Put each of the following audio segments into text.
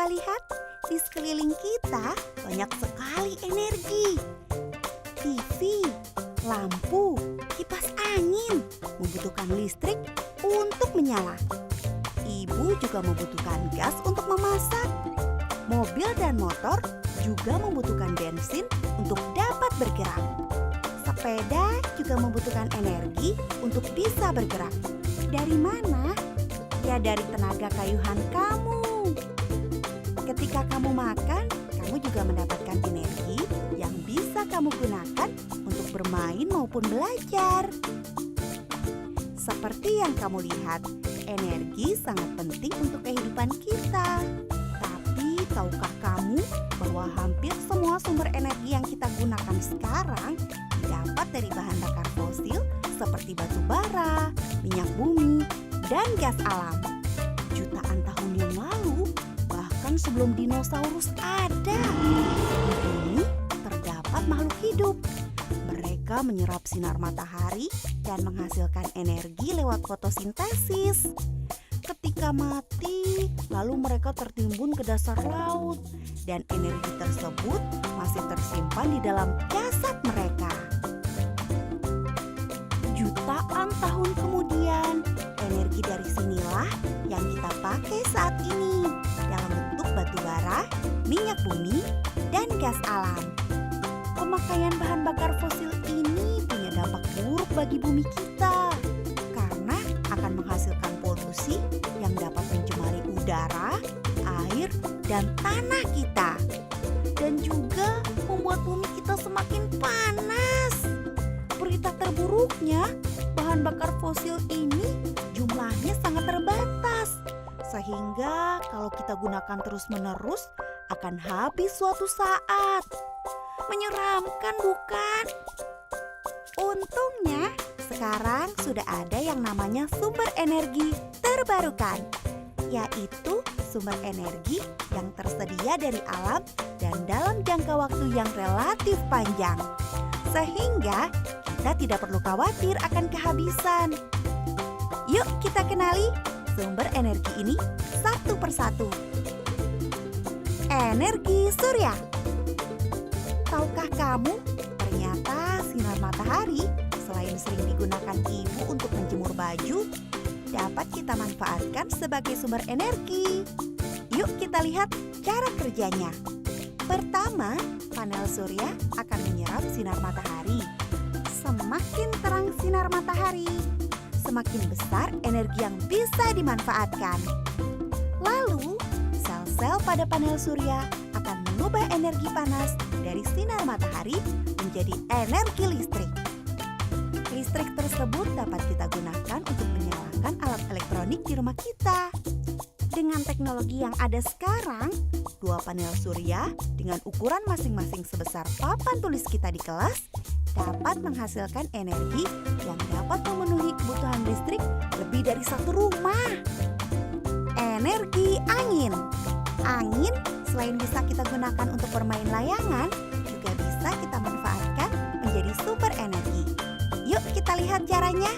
Coba lihat, di sekeliling kita banyak sekali energi. TV, lampu, kipas angin membutuhkan listrik untuk menyala. Ibu juga membutuhkan gas untuk memasak. Mobil dan motor juga membutuhkan bensin untuk dapat bergerak. Sepeda juga membutuhkan energi untuk bisa bergerak. Dari mana? Ya, dari tenaga kayuhan kamu. Ketika kamu makan, kamu juga mendapatkan energi yang bisa kamu gunakan untuk bermain maupun belajar. Seperti yang kamu lihat, energi sangat penting untuk kehidupan kita. Tapi tahukah kamu bahwa hampir semua sumber energi yang kita gunakan sekarang didapat dari bahan bakar fosil seperti batu bara, minyak bumi, dan gas alam. Jutaan tahun yang lalu, bahkan sebelum dinosaurus ada, di bumi terdapat makhluk hidup. Mereka menyerap sinar matahari dan menghasilkan energi lewat fotosintesis. Ketika mati, lalu mereka tertimbun ke dasar laut, dan energi tersebut masih tersimpan di dalam jasad mereka. Jutaan tahun kemudian, energi dari sinilah yang kita pakai saat ini dalam bentuk batu bara, minyak bumi, dan gas alam. Pemakaian bahan bakar fosil ini punya dampak buruk bagi bumi kita karena akan menghasilkan polusi yang dapat mencemari udara, air, dan tanah kita. Dan juga membuat bumi kita semakin panas. Berita terburuknya, bahan bakar fosil ini jumlahnya sangat terbatas. Sehingga kalau kita gunakan terus-menerus akan habis suatu saat. Menyeramkan bukan? Untungnya sekarang sudah ada yang namanya sumber energi terbarukan, yaitu sumber energi yang tersedia dari alam dan dalam jangka waktu yang relatif panjang. Sehingga kita tidak perlu khawatir akan kehabisan. Yuk kita kenali sumber energi ini satu persatu. Energi surya. Tahukah kamu, ternyata sinar matahari selain sering digunakan ibu untuk menjemur baju, dapat kita manfaatkan sebagai sumber energi. Yuk kita lihat cara kerjanya. Pertama, panel surya akan menyerap sinar matahari. Semakin terang sinar matahari, semakin besar energi yang bisa dimanfaatkan. Lalu, sel-sel pada panel surya akan mengubah energi panas dari sinar matahari menjadi energi listrik. Listrik tersebut dapat kita gunakan untuk menyalakan alat elektronik di rumah kita. Dengan teknologi yang ada sekarang, dua panel surya dengan ukuran masing-masing sebesar papan tulis kita di kelas dapat menghasilkan energi yang dapat memenuhi kebutuhan listrik lebih dari satu rumah. Energi angin. Angin selain bisa kita gunakan untuk bermain layangan, juga bisa kita manfaatkan menjadi sumber energi. Yuk kita lihat caranya.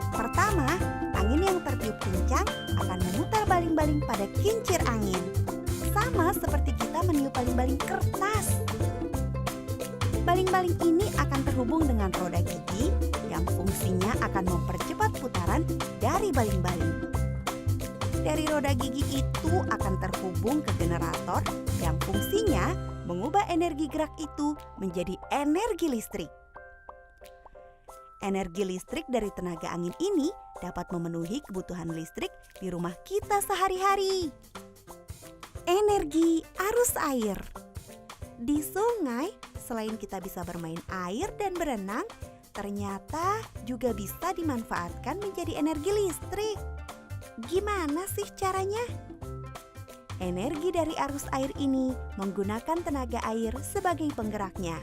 Pertama, angin yang tertiup kencang akan memutar baling-baling pada kincir angin. Sama seperti kita meniup baling-baling kertas. Baling-baling ini akan terhubung dengan roda gigi yang fungsinya akan mempercepat putaran dari baling-baling. Dari roda gigi itu akan terhubung ke generator yang fungsinya mengubah energi gerak itu menjadi energi listrik. Energi listrik dari tenaga angin ini dapat memenuhi kebutuhan listrik di rumah kita sehari-hari. Energi arus air. Di sungai, selain kita bisa bermain air dan berenang, ternyata juga bisa dimanfaatkan menjadi energi listrik. Gimana sih caranya? Energi dari arus air ini menggunakan tenaga air sebagai penggeraknya,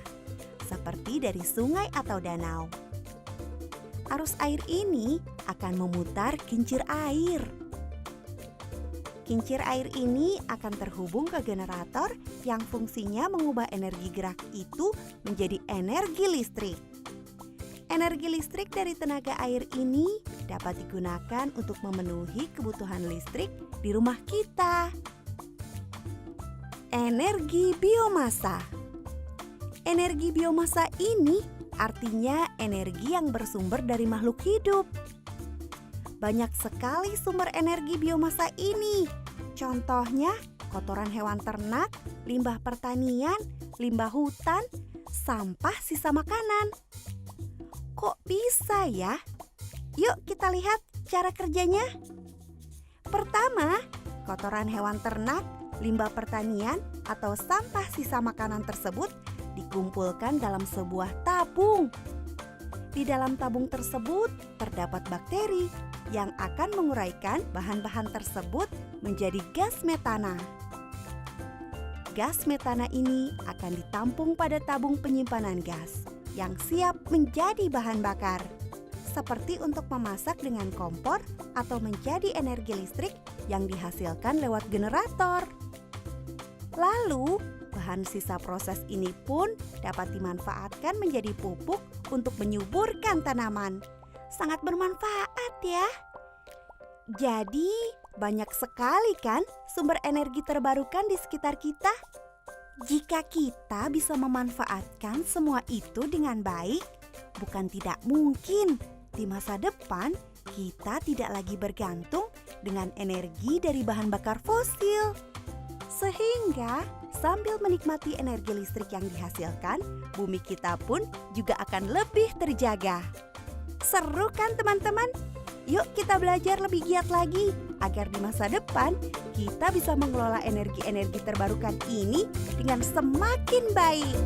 seperti dari sungai atau danau. Arus air ini akan memutar kincir air. Kincir air ini akan terhubung ke generator yang fungsinya mengubah energi gerak itu menjadi energi listrik. Energi listrik dari tenaga air ini dapat digunakan untuk memenuhi kebutuhan listrik di rumah kita. Energi biomasa. Energi biomasa ini artinya energi yang bersumber dari makhluk hidup. Banyak sekali sumber energi biomasa ini. Contohnya, kotoran hewan ternak, limbah pertanian, limbah hutan, sampah sisa makanan. Kok bisa ya? Yuk kita lihat cara kerjanya. Pertama, kotoran hewan ternak, limbah pertanian, atau sampah sisa makanan tersebut dikumpulkan dalam sebuah tabung. Di dalam tabung tersebut terdapat bakteri yang akan menguraikan bahan-bahan tersebut menjadi gas metana. Gas metana ini akan ditampung pada tabung penyimpanan gas yang siap menjadi bahan bakar, seperti untuk memasak dengan kompor atau menjadi energi listrik yang dihasilkan lewat generator. Lalu, bahan sisa proses ini pun dapat dimanfaatkan menjadi pupuk untuk menyuburkan tanaman. Sangat bermanfaat ya. Jadi, banyak sekali kan sumber energi terbarukan di sekitar kita? Jika kita bisa memanfaatkan semua itu dengan baik, bukan tidak mungkin di masa depan kita tidak lagi bergantung dengan energi dari bahan bakar fosil. Sehingga sambil menikmati energi listrik yang dihasilkan, bumi kita pun juga akan lebih terjaga. Seru kan teman-teman? Yuk kita belajar lebih giat lagi agar di masa depan kita bisa mengelola energi-energi terbarukan ini dengan semakin baik.